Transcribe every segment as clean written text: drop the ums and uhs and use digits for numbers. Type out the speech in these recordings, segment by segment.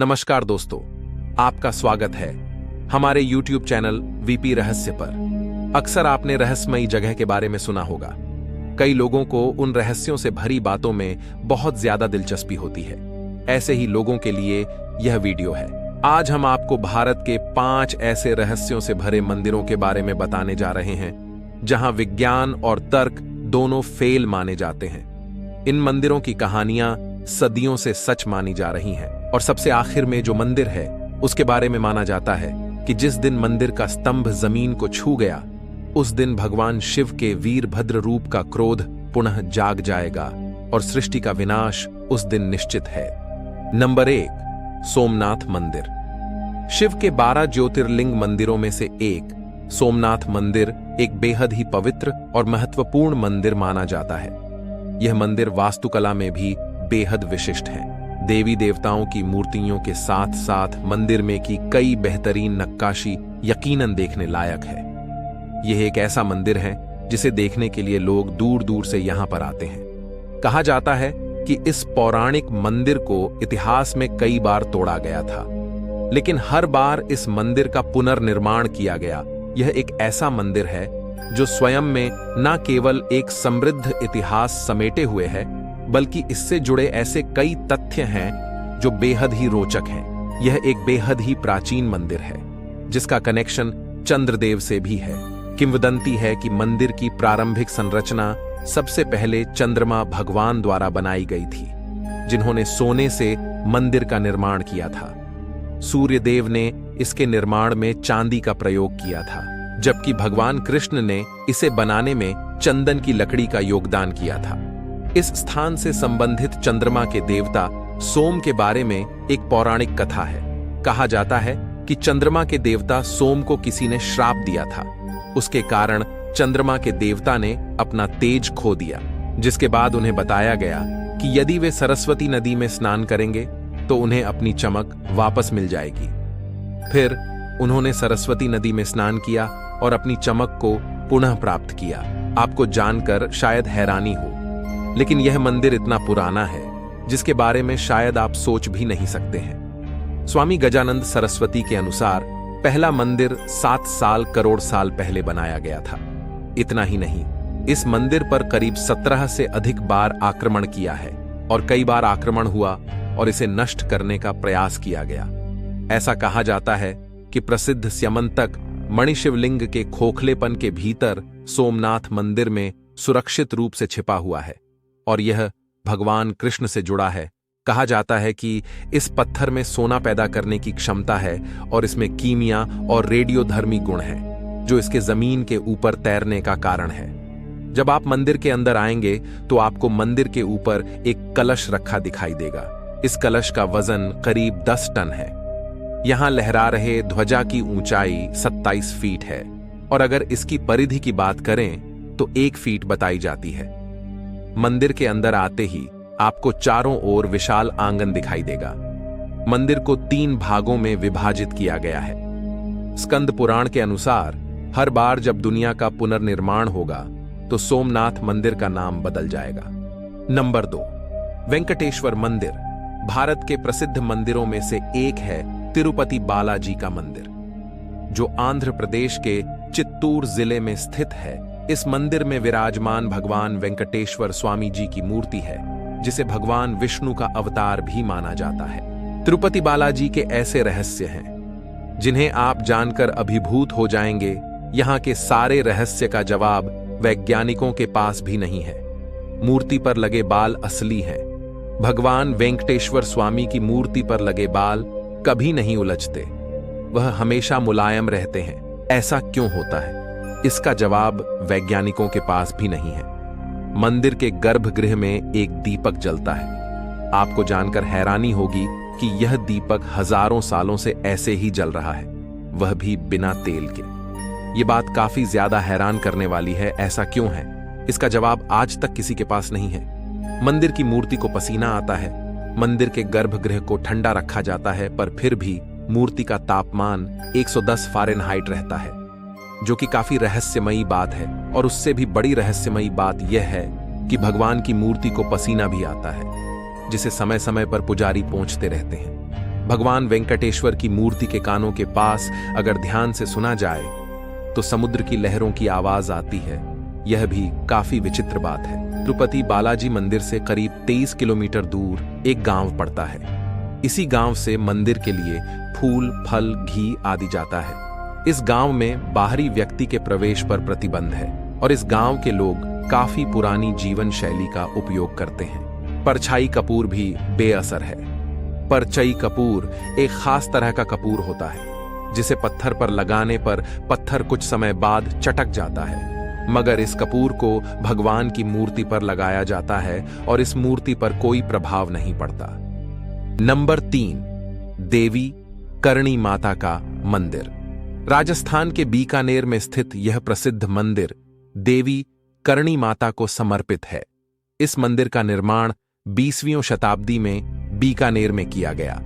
नमस्कार दोस्तों, आपका स्वागत है हमारे YouTube चैनल वीपी रहस्य पर। अक्सर आपने रहस्यमयी जगह के बारे में सुना होगा। कई लोगों को उन रहस्यों से भरी बातों में बहुत ज्यादा दिलचस्पी होती है। ऐसे ही लोगों के लिए यह वीडियो है। आज हम आपको भारत के 5 ऐसे रहस्यों से भरे मंदिरों के बारे में बताने जा रहे हैं जहां विज्ञान और तर्क दोनों फेल माने जाते हैं। इन मंदिरों की कहानियां सदियों से सच मानी जा रही हैं और सबसे आखिर में जो मंदिर है उसके बारे में माना जाता है कि जिस दिन मंदिर का स्तंभ जमीन को छू गया उस दिन भगवान शिव के वीरभद्र रूप का क्रोध पुनः जाग जाएगा और सृष्टि का विनाश उस दिन निश्चित है। नंबर 1, सोमनाथ मंदिर। शिव के 12 ज्योतिर्लिंग मंदिरों में से एक सोमनाथ मंदिर एक बेहद ही पवित्र और महत्वपूर्ण मंदिर माना जाता है। यह मंदिर वास्तुकला में भी बेहद विशिष्ट है। देवी देवताओं की मूर्तियों के साथ साथ मंदिर में की कई बेहतरीन नक्काशी यकीनन देखने लायक है। यह एक ऐसा मंदिर है जिसे देखने के लिए लोग दूर दूर से यहां पर आते हैं। कहा जाता है कि इस पौराणिक मंदिर को इतिहास में कई बार तोड़ा गया था, लेकिन हर बार इस मंदिर का पुनर्निर्माण किया गया। यह एक ऐसा मंदिर है जो स्वयं में न केवल एक समृद्ध इतिहास समेटे हुए है, बल्कि इससे जुड़े ऐसे कई तथ्य हैं जो बेहद ही रोचक हैं। यह एक बेहद ही प्राचीन मंदिर है जिसका कनेक्शन चंद्रदेव से भी है। किंवदंती है कि मंदिर की प्रारंभिक संरचना सबसे पहले चंद्रमा भगवान द्वारा बनाई गई थी, जिन्होंने सोने से मंदिर का निर्माण किया था। सूर्यदेव ने इसके निर्माण में चांदी का प्रयोग किया था, जबकि भगवान कृष्ण ने इसे बनाने में चंदन की लकड़ी का योगदान किया था। इस स्थान से संबंधित चंद्रमा के देवता सोम के बारे में एक पौराणिक कथा है। कहा जाता है कि चंद्रमा के देवता सोम को किसी ने श्राप दिया था। उसके कारण चंद्रमा के देवता ने अपना तेज खो दिया, जिसके बाद उन्हें बताया गया कि यदि वे सरस्वती नदी में स्नान करेंगे तो उन्हें अपनी चमक वापस मिल जाएगी। फिर उन्होंने सरस्वती नदी में स्नान किया और अपनी चमक को पुनः प्राप्त किया। आपको जानकर शायद हैरानी हो, लेकिन यह मंदिर इतना पुराना है जिसके बारे में शायद आप सोच भी नहीं सकते हैं। स्वामी गजानंद सरस्वती के अनुसार पहला मंदिर 7 साल करोड़ साल पहले बनाया गया था। इतना ही नहीं, इस मंदिर पर करीब 17 से अधिक बार आक्रमण किया है और कई बार आक्रमण हुआ और इसे नष्ट करने का प्रयास किया गया। ऐसा कहा जाता है कि प्रसिद्ध स्यमंतक मणिशिवलिंग के खोखलेपन के भीतर सोमनाथ मंदिर में सुरक्षित रूप से छिपा हुआ है और यह भगवान कृष्ण से जुड़ा है। कहा जाता है कि इस पत्थर में सोना पैदा करने की क्षमता है और इसमें कीमिया और रेडियोधर्मी गुण हैं, जो इसके जमीन के ऊपर तैरने का कारण है। जब आप मंदिर के अंदर आएंगे तो आपको मंदिर के ऊपर एक कलश रखा दिखाई देगा। इस कलश का वजन करीब 10 टन है। यहां लहरा रहे ध्वजा की ऊंचाई 27 फीट है और अगर इसकी परिधि की बात करें तो 1 फीट बताई जाती है। मंदिर के अंदर आते ही आपको चारों ओर विशाल आंगन दिखाई देगा। मंदिर को 3 भागों में विभाजित किया गया है। स्कंद पुराण के अनुसार हर बार जब दुनिया का पुनर्निर्माण होगा तो सोमनाथ मंदिर का नाम बदल जाएगा। नंबर 2, वेंकटेश्वर मंदिर। भारत के प्रसिद्ध मंदिरों में से एक है तिरुपति बालाजी का मंदिर, जो आंध्र प्रदेश के चित्तूर जिले में स्थित है। इस मंदिर में विराजमान भगवान वेंकटेश्वर स्वामी जी की मूर्ति है, जिसे भगवान विष्णु का अवतार भी माना जाता है। तिरुपति बालाजी के ऐसे रहस्य हैं जिन्हें आप जानकर अभिभूत हो जाएंगे। यहाँ के सारे रहस्य का जवाब वैज्ञानिकों के पास भी नहीं है। मूर्ति पर लगे बाल असली हैं। भगवान वेंकटेश्वर स्वामी की मूर्ति पर लगे बाल कभी नहीं उलझते, वह हमेशा मुलायम रहते हैं। ऐसा क्यों होता है? इसका जवाब वैज्ञानिकों के पास भी नहीं है। मंदिर के गर्भगृह में एक दीपक जलता है। आपको जानकर हैरानी होगी कि यह दीपक हजारों सालों से ऐसे ही जल रहा है, वह भी बिना तेल के। यह बात काफी ज्यादा हैरान करने वाली है। ऐसा क्यों है? इसका जवाब आज तक किसी के पास नहीं है। मंदिर की मूर्ति को पसीना आता है, मंदिर के गर्भगृह को ठंडा रखा जाता है, पर फिर भी मूर्ति का तापमान 110 फ़ारेनहाइट रहता है, जो कि काफी रहस्यमयी बात है। और उससे भी बड़ी रहस्यमयी बात यह है कि भगवान की मूर्ति को पसीना भी आता है, जिसे समय समय पर पुजारी पोंछते रहते हैं। भगवान वेंकटेश्वर की मूर्ति के कानों के पास अगर ध्यान से सुना जाए तो समुद्र की लहरों की आवाज आती है। यह भी काफी विचित्र बात है। तिरुपति बालाजी मंदिर से करीब 23 किलोमीटर दूर एक गांव पड़ता है। इसी गांव से मंदिर के लिए फूल, फल, घी आदि जाता है। इस गांव में बाहरी व्यक्ति के प्रवेश पर प्रतिबंध है और इस गांव के लोग काफी पुरानी जीवन शैली का उपयोग करते हैं। परछाई कपूर भी बेअसर है। परचई कपूर एक खास तरह का कपूर होता है जिसे पत्थर पर लगाने पर पत्थर कुछ समय बाद चटक जाता है, मगर इस कपूर को भगवान की मूर्ति पर लगाया जाता है और इस मूर्ति पर कोई प्रभाव नहीं पड़ता। नंबर 3, देवी करणी माता का मंदिर। राजस्थान के बीकानेर में स्थित यह प्रसिद्ध मंदिर देवी करणी माता को समर्पित है। इस मंदिर का निर्माण 20वीं शताब्दी में बीकानेर में किया गया।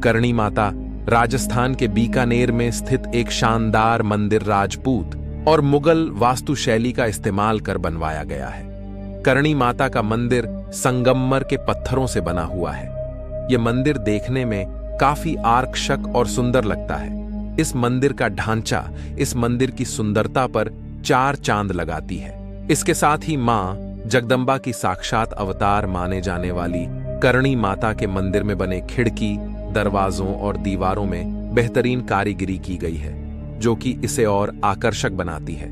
करणी माता राजस्थान के बीकानेर में स्थित एक शानदार मंदिर राजपूत और मुगल वास्तुशैली का इस्तेमाल कर बनवाया गया है। करणी माता का मंदिर संगमरमर के पत्थरों से बना हुआ है। यह मंदिर देखने में काफी आकर्षक और सुंदर लगता है। इस मंदिर का ढांचा इस मंदिर की सुंदरता पर 4 चांद लगाती है। इसके साथ ही मां जगदंबा की साक्षात अवतार माने जाने वाली करणी माता के मंदिर में बने खिड़की, दरवाजों और दीवारों में बेहतरीन कारीगरी की गई है, जो कि इसे और आकर्षक बनाती है।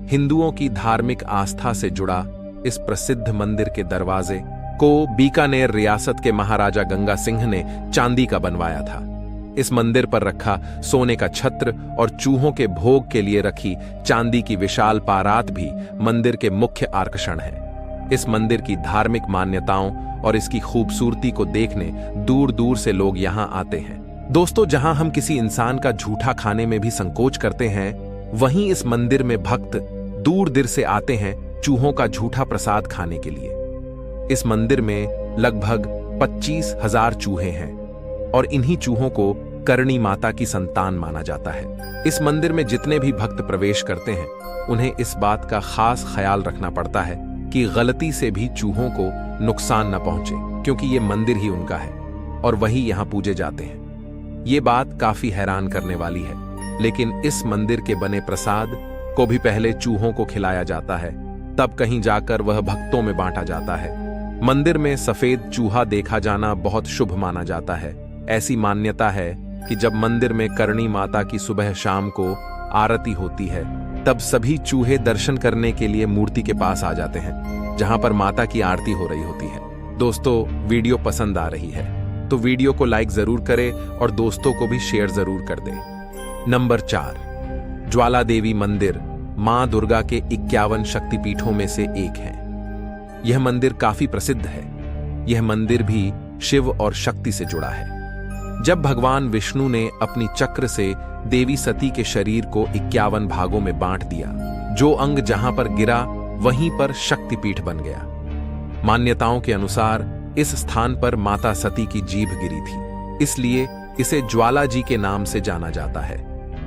हिंदुओं की धार्मिक आस्था से जुड़ा इस प्रसिद्ध मंदिर के दरवाजे को बीकानेर रियासत के महाराजा गंगा सिंह ने चांदी का बनवाया था। इस मंदिर पर रखा सोने का छत्र और चूहों के भोग के लिए रखी चांदी की विशाल पारात भी मंदिर के मुख्य आकर्षण है। इस मंदिर की धार्मिक मान्यताओं और इसकी खूबसूरती को देखने दूर दूर से लोग यहां आते हैं। दोस्तों, जहां हम किसी इंसान का झूठा खाने में भी संकोच करते हैं, वहीं इस मंदिर में भक्त दूर दूर से आते हैं चूहों का झूठा प्रसाद खाने के लिए। इस मंदिर में लगभग 25,000 चूहे हैं और इन्हीं चूहों को करणी माता की संतान माना जाता है। इस मंदिर में जितने भी भक्त प्रवेश करते हैं, उन्हें इस बात का खास ख्याल रखना पड़ता है कि गलती से भी चूहों को नुकसान न पहुंचे, क्योंकि ये मंदिर ही उनका है और वही यहां पूजे जाते हैं। ये बात काफी हैरान करने वाली है, लेकिन इस मंदिर के बने प्रसाद को भी पहले चूहों को खिलाया जाता है, तब कहीं जाकर वह भक्तों में बांटा जाता है। मंदिर में सफेद चूहा देखा जाना बहुत शुभ माना जाता है। ऐसी मान्यता है कि जब मंदिर में करणी माता की सुबह शाम को आरती होती है, तब सभी चूहे दर्शन करने के लिए मूर्ति के पास आ जाते हैं, जहां पर माता की आरती हो रही होती है। दोस्तों, वीडियो पसंद आ रही है तो वीडियो को लाइक जरूर करें और दोस्तों को भी शेयर जरूर कर दें। नंबर 4, ज्वाला देवी मंदिर मां दुर्गा के 51 शक्तिपीठों में से एक है। यह मंदिर काफी प्रसिद्ध है। यह मंदिर भी शिव और शक्ति से जुड़ा है। जब भगवान विष्णु ने अपनी चक्र से देवी सती के शरीर को 51 भागों में बांट दिया, जो अंग जहां पर गिरा वहीं पर शक्तिपीठ बन गया। मान्यताओं के अनुसार इस स्थान पर माता सती की जीभ गिरी थी, इसलिए इसे ज्वाला जी के नाम से जाना जाता है।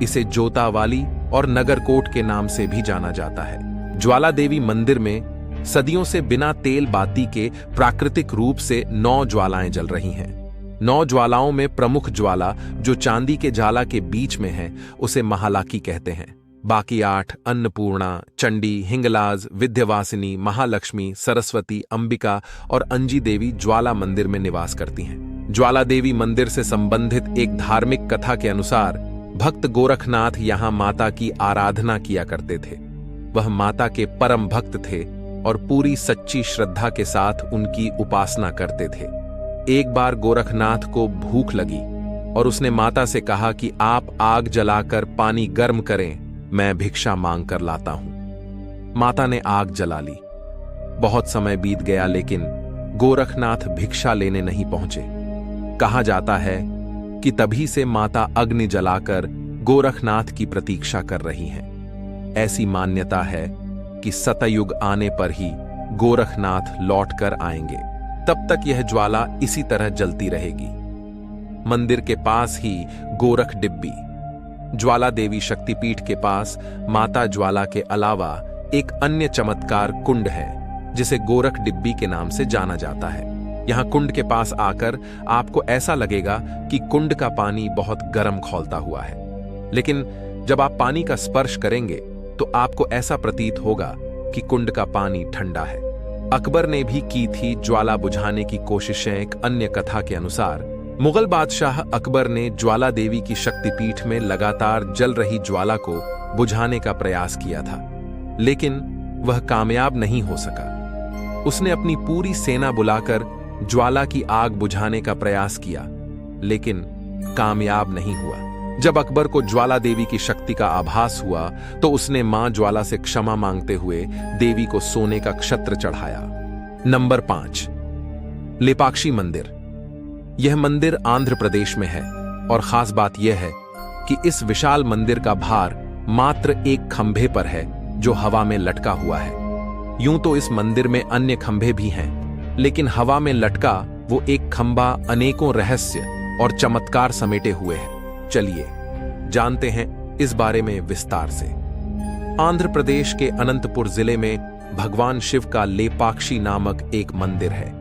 इसे जोतावाली और नगरकोट के नाम से भी जाना जाता है। ज्वाला देवी मंदिर में सदियों से बिना तेल बाती के प्राकृतिक रूप से 9 ज्वालाएं जल रही हैं। 9 ज्वालाओं में प्रमुख ज्वाला जो चांदी के जाला के बीच में है, उसे महालाकी कहते हैं। बाकी 8 अन्नपूर्णा, चंडी, हिंगलाज, विद्यावासिनी, महालक्ष्मी, सरस्वती, अंबिका और अंजी देवी ज्वाला मंदिर में निवास करती हैं। ज्वाला देवी मंदिर से संबंधित एक धार्मिक कथा के अनुसार भक्त गोरखनाथ यहां माता की आराधना किया करते थे। वह माता के परम भक्त थे और पूरी सच्ची श्रद्धा के साथ उनकी उपासना करते थे। एक बार गोरखनाथ को भूख लगी और उसने माता से कहा कि आप आग जलाकर पानी गर्म करें, मैं भिक्षा मांग कर लाता हूं। माता ने आग जला ली। बहुत समय बीत गया, लेकिन गोरखनाथ भिक्षा लेने नहीं पहुंचे। कहा जाता है कि तभी से माता अग्नि जलाकर गोरखनाथ की प्रतीक्षा कर रही हैं। ऐसी मान्यता है कि सतयुग आने पर ही गोरखनाथ लौटकर आएंगे। तब तक यह ज्वाला इसी तरह जलती रहेगी। मंदिर के पास ही गोरख डिब्बी, ज्वाला देवी शक्तिपीठ के पास माता ज्वाला के अलावा एक अन्य चमत्कार कुंड है, जिसे गोरख डिब्बी के नाम से जाना जाता है। यहाँ कुंड के पास आकर आपको ऐसा लगेगा कि कुंड का पानी बहुत गर्म खौलता हुआ है, लेकिन जब आप पानी का स्पर्श करेंगे तो आपको ऐसा प्रतीत होगा कि कुंड का पानी ठंडा है। अकबर ने भी की थी ज्वाला बुझाने की कोशिशें। एक अन्य कथा के अनुसार मुगल बादशाह अकबर ने ज्वाला देवी की शक्तिपीठ में लगातार जल रही ज्वाला को बुझाने का प्रयास किया था, लेकिन वह कामयाब नहीं हो सका। उसने अपनी पूरी सेना बुलाकर ज्वाला की आग बुझाने का प्रयास किया, लेकिन कामयाब नहीं हुआ। जब अकबर को ज्वाला देवी की शक्ति का आभास हुआ तो उसने मां ज्वाला से क्षमा मांगते हुए देवी को सोने का क्षत्र चढ़ाया। नंबर 5, लेपाक्षी मंदिर। यह मंदिर आंध्र प्रदेश में है और खास बात यह है कि इस विशाल मंदिर का भार मात्र एक खंभे पर है जो हवा में लटका हुआ है। यूं तो इस मंदिर में अन्य खंभे भी हैं, लेकिन हवा में लटका वो एक खंभा अनेकों रहस्य और चमत्कार समेटे हुए है। चलिए जानते हैं इस बारे में विस्तार से। आंध्र प्रदेश के अनंतपुर जिले में भगवान शिव का लेपाक्षी नामक एक मंदिर है।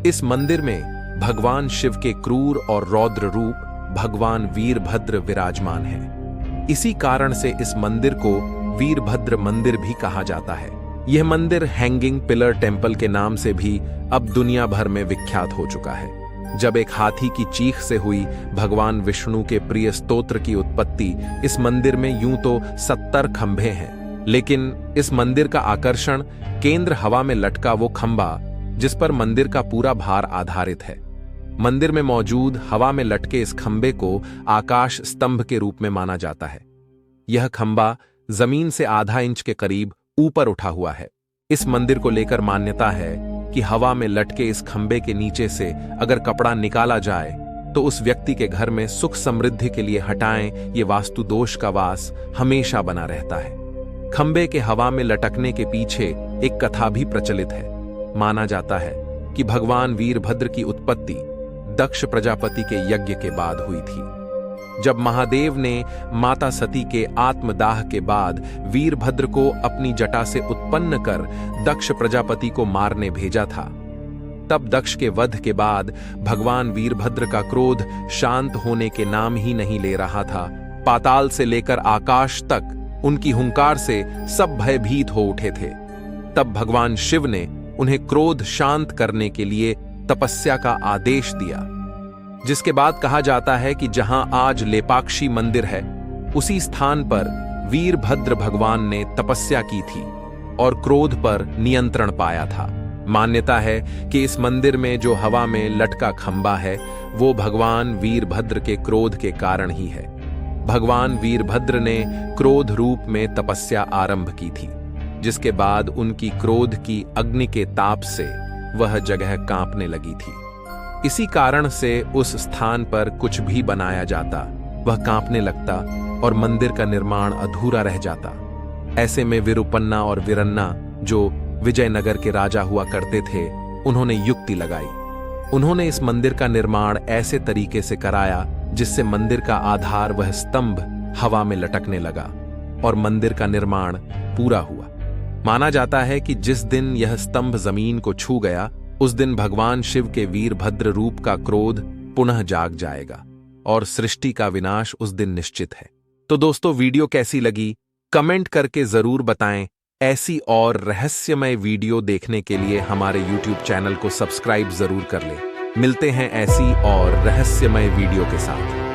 इस मंदिर में भगवान शिव के क्रूर और रौद्र रूप भगवान वीरभद्र विराजमान है। इसी कारण से इस मंदिर को वीरभद्र मंदिर भी कहा जाता है। यह मंदिर हैंगिंग पिलर टेम्पल के नाम से भी अब दुनिया भर में विख्यात हो चुका है। जब एक हाथी की चीख से हुई भगवान विष्णु के प्रिय स्तोत्र की उत्पत्ति, इस मंदिर में यूं तो 70 खंभे हैं, लेकिन इस मंदिर का आकर्षण केंद्र हवा में लटका वो खंभा जिस पर मंदिर का पूरा भार आधारित है। मंदिर में मौजूद हवा में लटके इस खंभे को आकाश स्तंभ के रूप में माना जाता है। यह खंभा जमीन से आधा इंच के करीब ऊपर उठा हुआ है। इस मंदिर को लेकर मान्यता है कि हवा में लटके इस खंभे के नीचे से अगर कपड़ा निकाला जाए तो उस व्यक्ति के घर में सुख समृद्धि के लिए हटाएं ये वास्तु दोष का वास हमेशा बना रहता है। खंभे के हवा में लटकने के पीछे एक कथा भी प्रचलित है। माना जाता है कि भगवान वीरभद्र की उत्पत्ति दक्ष प्रजापति के यज्ञ के बाद हुई थी। जब महादेव ने माता सती के आत्मदाह के बाद वीरभद्र को अपनी जटा से उत्पन्न कर दक्ष प्रजापति को मारने भेजा था, तब दक्ष के वध के बाद भगवान वीरभद्र का क्रोध शांत होने के नाम ही नहीं ले रहा था। पाताल से लेकर आकाश तक उनकी हुंकार से सब भयभीत हो उठे थे। तब भगवान शिव ने उन्हें क्रोध शांत करने के लिए तपस्या का आदेश दिया, जिसके बाद कहा जाता है कि जहां आज लेपाक्षी मंदिर है, उसी स्थान पर वीरभद्र भगवान ने तपस्या की थी और क्रोध पर नियंत्रण पाया था। मान्यता है कि इस मंदिर में जो हवा में लटका खंभा है वो भगवान वीरभद्र के क्रोध के कारण ही है। भगवान वीरभद्र ने क्रोध रूप में तपस्या आरंभ की थी, जिसके बाद उनकी क्रोध की अग्नि के ताप से वह जगह कांपने लगी थी। इसी कारण से उस स्थान पर कुछ भी बनाया जाता वह कांपने लगता और मंदिर का निर्माण अधूरा रह जाता। ऐसे में विरुपन्ना और वीरन्ना, जो विजयनगर के राजा हुआ करते थे, उन्होंने युक्ति लगाई। उन्होंने इस मंदिर का निर्माण ऐसे तरीके से कराया जिससे मंदिर का आधार वह स्तंभ हवा में लटकने लगा और मंदिर का निर्माण पूरा हुआ। माना जाता है कि जिस दिन यह स्तंभ जमीन को छू गया, उस दिन भगवान शिव के वीरभद्र रूप का क्रोध पुनः जाग जाएगा और सृष्टि का विनाश उस दिन निश्चित है। तो दोस्तों, वीडियो कैसी लगी कमेंट करके जरूर बताएं। ऐसी और रहस्यमय वीडियो देखने के लिए हमारे YouTube चैनल को सब्सक्राइब जरूर कर लें। मिलते हैं ऐसी और रहस्यमय वीडियो के साथ।